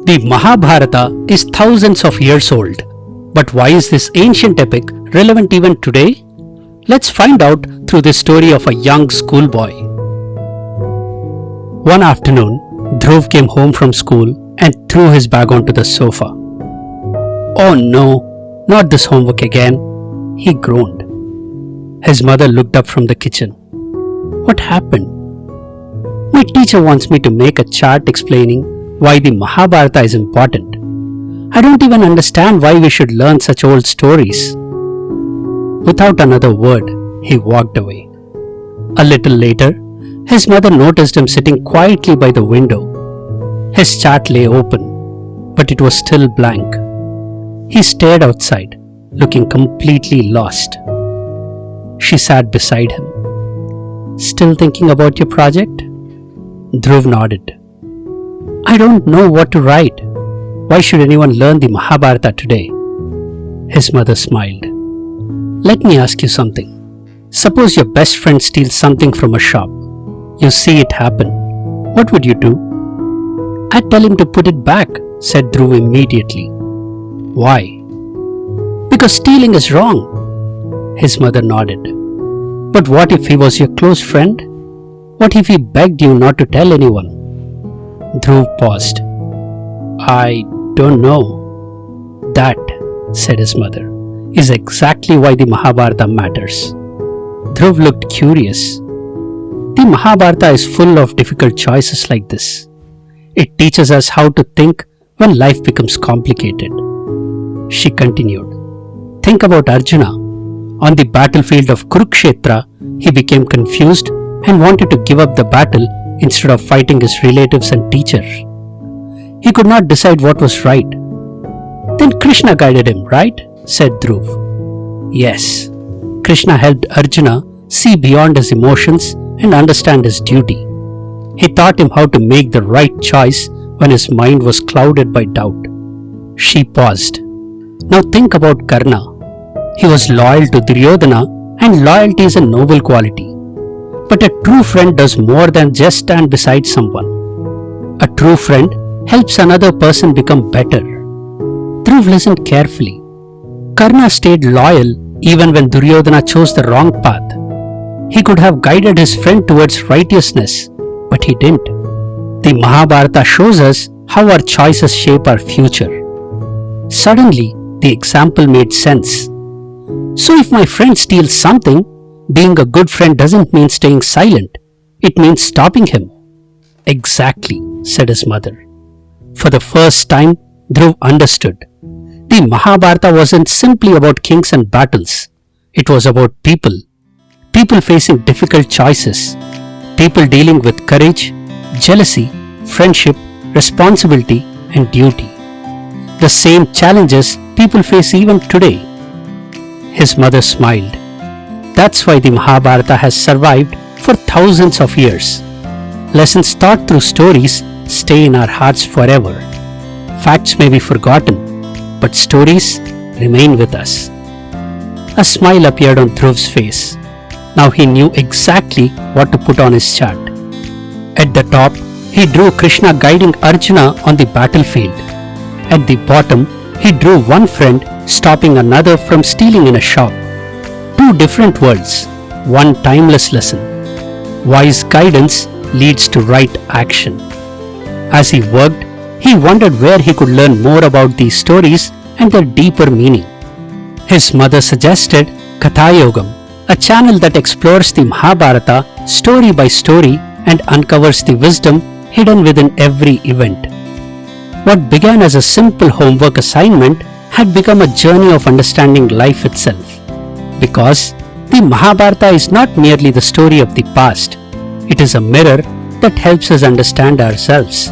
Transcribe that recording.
The Mahabharata is thousands of years old. But why is this ancient epic relevant even today? Let's find out through the story of a young schoolboy. One afternoon, Dhruv came home from school and threw his bag onto the sofa. "Oh no, not this homework again," he groaned. His mother looked up from the kitchen. "What happened?" "My teacher wants me to make a chart explaining why the Mahabharata is important. I don't even understand why we should learn such old stories." Without another word, he walked away. A little later, his mother noticed him sitting quietly by the window. His chart lay open, but it was still blank. He stared outside, looking completely lost. She sat beside him. "Still thinking about your project?" Dhruv nodded. "I don't know what to write. Why should anyone learn the Mahabharata today?" His mother smiled. "Let me ask you something. Suppose your best friend steals something from a shop. You see it happen. What would you do?" "I'd tell him to put it back," said Dhruv immediately. "Why?" "Because stealing is wrong." His mother nodded. "But what if he was your close friend? What if he begged you not to tell anyone?" Dhruv paused. "I don't know." "That," said his mother, "is exactly why the Mahabharata matters." Dhruv looked curious. The Mahabharata is full of difficult choices like this. It teaches us how to think when life becomes complicated. She continued. "Think about Arjuna. On the battlefield of Kurukshetra, he became confused and wanted to give up the battle instead of fighting his relatives and teacher. He could not decide what was right. Then Krishna guided him, right?" said Dhruv. "Yes. Krishna helped Arjuna see beyond his emotions and understand his duty. He taught him how to make the right choice when his mind was clouded by doubt." She paused. "Now think about Karna. He was loyal to Duryodhana, and loyalty is a noble quality. But a true friend does more than just stand beside someone. A true friend helps another person become better." Dhruv listened carefully. Karna stayed loyal even when Duryodhana chose the wrong path. He could have guided his friend towards righteousness, but he didn't. The Mahabharata shows us how our choices shape our future. Suddenly, the example made sense. So if my friend steals something, being a good friend doesn't mean staying silent. It means stopping him. "Exactly," said his mother. For the first time, Dhruv understood. The Mahabharata wasn't simply about kings and battles. It was about people. People facing difficult choices. People dealing with courage, jealousy, friendship, responsibility, and duty. The same challenges people face even today. His mother smiled. That's why the Mahabharata has survived for thousands of years. Lessons taught through stories stay in our hearts forever. Facts may be forgotten, but stories remain with us. A smile appeared on Dhruv's face. Now he knew exactly what to put on his chart. At the top, he drew Krishna guiding Arjuna on the battlefield. At the bottom, he drew one friend stopping another from stealing in a shop. Two different worlds, one timeless lesson. Wise guidance leads to right action. As he worked, he wondered where he could learn more about these stories and their deeper meaning. His mother suggested Katha Yogam, a channel that explores the Mahabharata story by story and uncovers the wisdom hidden within every event. What began as a simple homework assignment had become a journey of understanding life itself. Because the Mahabharata is not merely the story of the past, it is a mirror that helps us understand ourselves.